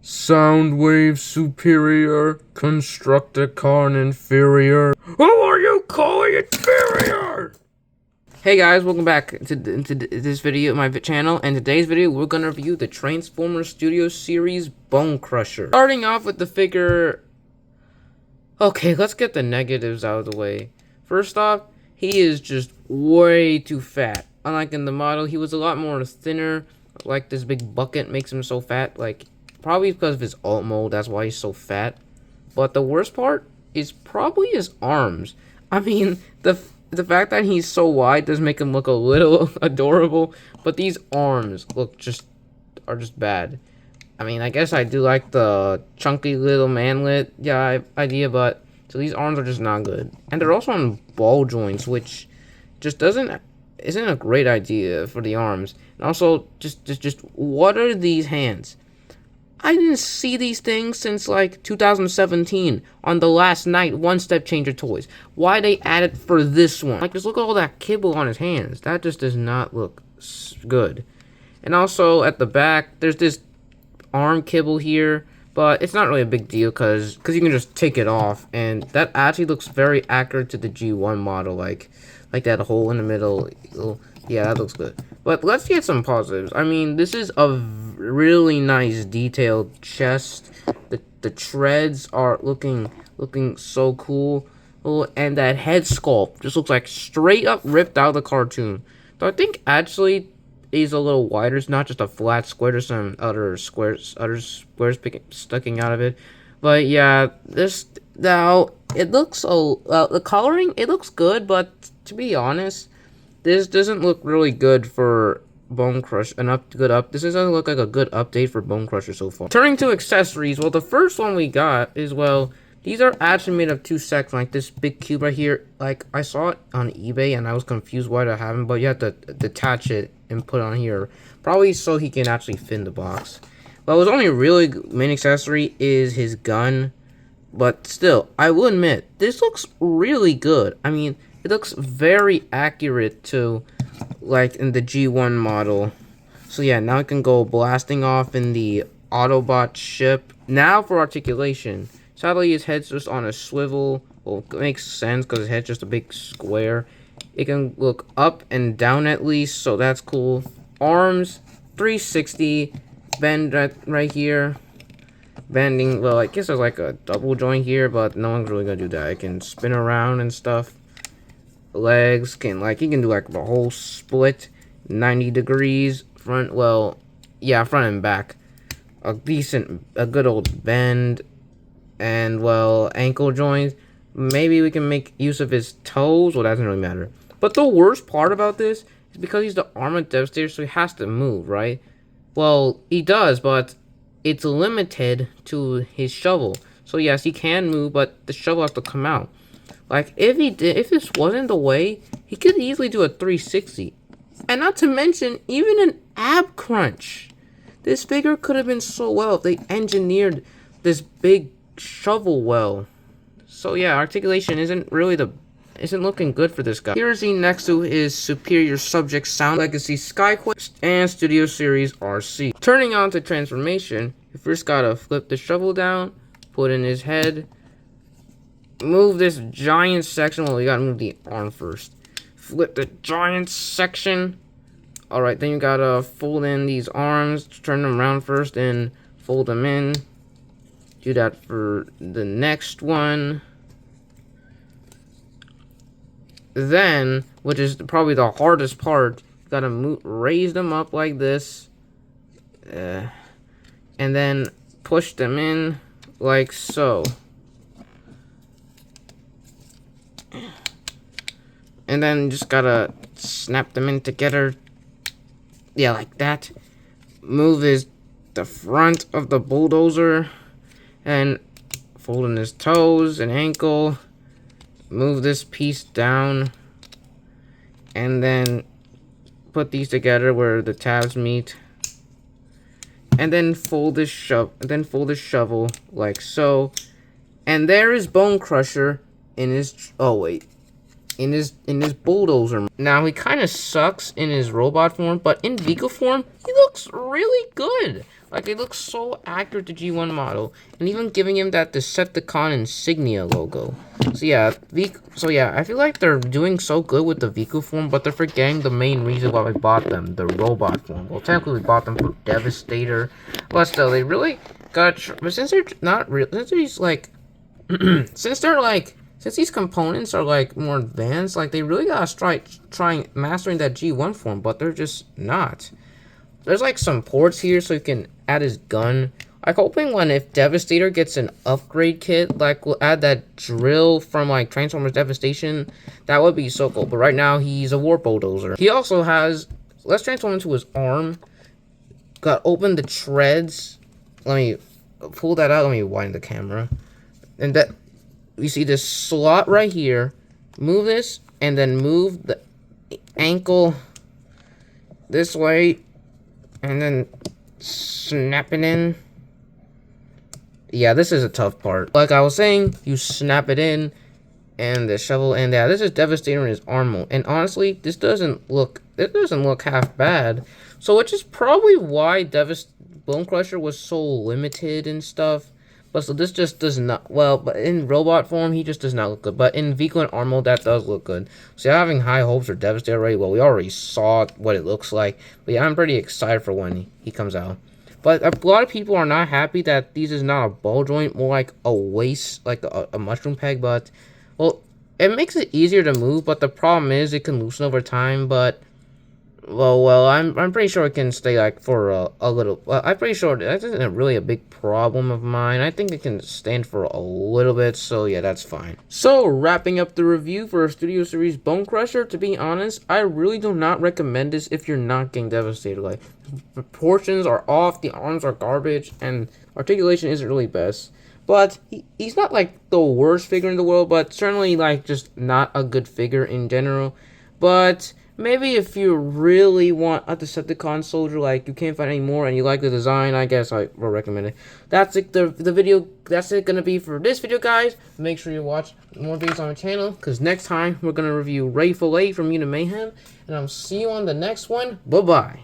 Soundwave superior, Constructicon inferior. Who are you calling inferior? Hey guys, welcome back to this video, my channel, and today's video we're gonna review the Transformers Studio series Bonecrusher. Starting off with the figure. Okay, let's get the negatives out of the way. First off, he is just way too fat. Unlike in the model, he was a lot more thinner. Like this big bucket makes him so fat. Like probably because of his alt mode, that's why he's so fat. But the worst part is probably his arms. I mean, the fact that he's so wide does make him look a little adorable, but these arms are just bad. I mean, I guess I do like the chunky little manlet idea, but so these arms are just not good. And they're also on ball joints, which just isn't a great idea for the arms. And also, just what are these hands? I didn't see these things since like 2017 on the last night One Step Changer toys. Why they added for this one? Like, just look at all that kibble on his hands. That just does not look good. And also at the back, there's this arm kibble here, but it's not really a big deal because you can just take it off, and that actually looks very accurate to the G1 model. Like that hole in the middle. Yeah, that looks good. But let's get some positives. I mean, this is a really nice detailed chest. The treads are looking so cool. Oh, and that head sculpt just looks like straight up ripped out of the cartoon. So I think actually he's a little wider. It's not just a flat square. There's some other squares sticking out of it. But yeah, this now it looks the coloring, it looks good, but to be honest, this doesn't look really good for Bonecrusher. This doesn't look like a good update for Bonecrusher so far. Turning to accessories, well, the first one we got is, well, these are actually made of two sections, like this big cube right here. Like, I saw it on eBay and I was confused why to have him, but you have to detach it and put it on here, probably so he can actually fit in the box. Well, his only really main accessory is his gun, but still, I will admit, this looks really good. I mean, it looks very accurate to, like, in the G1 model. So yeah, now it can go blasting off in the Autobot ship. Now for articulation. Sadly, his head's just on a swivel. Well, it makes sense because his head's just a big square. It can look up and down at least, so that's cool. Arms, 360. Bend right here. Bending, well, I guess there's like a double joint here, but no one's really gonna do that. It can spin around and stuff. Legs can, like, you can do like the whole split 90 degrees front, well, yeah, front and back, a good old bend, and well, ankle joints. Maybe we can make use of his toes. Well, that doesn't really matter. But the worst part about this is because he's the Armored Devastator, so he has to move, right? Well, he does, but it's limited to his shovel. So yes, he can move, but the shovel has to come out. Like, if this wasn't the way, he could easily do a 360. And not to mention, even an ab crunch. This figure could have been so well if they engineered this big shovel well. So yeah, articulation isn't looking good for this guy. Here's the next to his Superior Subject Sound Legacy Skyquest and Studio Series RC. Turning on to transformation, you first gotta flip the shovel down, put in his head, move this giant section. Well, you gotta move the arm first. Flip the giant section. Alright, then you gotta fold in these arms. Turn them around first and fold them in. Do that for the next one. Then, which is probably the hardest part, you gotta raise them up like this. And then push them in like so. And then just gotta snap them in together. Yeah, like that. Move the front of the bulldozer. And fold in his toes and ankle. Move this piece down. And then put these together where the tabs meet. And then fold this shovel like so. And there is Bonecrusher in his in his bulldozer. Now he kind of sucks in his robot form, but in vehicle form he looks really good. Like, it looks so accurate to G1 model, and even giving him that Decepticon insignia logo. So yeah, I feel like they're doing so good with the Viku form, but they're forgetting the main reason why we bought them, the robot form. Well, technically we bought them for Devastator, but still, they really got. But since they're not real, since these like, since these components are like more advanced, like they really gotta trying mastering that G1 form, but they're just not. There's like some ports here so you can add his gun. I'm hoping if Devastator gets an upgrade kit, like we'll add that drill from like Transformers Devastation. That would be so cool. But right now he's a Warp Bulldozer. He also has, let's transform into his arm. Got open the treads. Let me pull that out. Let me wind the camera. And that, you see this slot right here. Move this and then move the ankle this way. And then snap it in. Yeah, this is a tough part. Like I was saying, you snap it in, and the shovel, and yeah, this is Devastator in his armor. And honestly, this doesn't look half bad. So which is probably why Bonecrusher was so limited and stuff. But so this just does not, well, but in robot form, he just does not look good. But in vehicle and armor, that does look good. So yeah, having high hopes for Devastator already. Well, we already saw what it looks like. But yeah, I'm pretty excited for when he comes out. But a lot of people are not happy that these is not a ball joint, more like a waist, like a mushroom peg. But, well, it makes it easier to move. But the problem is it can loosen over time. But well, I'm pretty sure it can stay like for a little. Well, I'm pretty sure that isn't really a big problem of mine. I think it can stand for a little bit, so yeah, that's fine. So wrapping up the review for Studio Series Bonecrusher. To be honest, I really do not recommend this if you're not getting Devastator. Like, proportions are off, the arms are garbage, and articulation isn't really best. But he's not like the worst figure in the world, but certainly like just not a good figure in general. But maybe if you really want a Decepticon soldier, like you can't find any more, and you like the design, I guess I will recommend it. That's it. The video. That's it. Gonna be for this video, guys. Make sure you watch more videos on my channel, because next time we're gonna review Ray Fillet from Unit Mayhem, and I'll see you on the next one. Bye bye.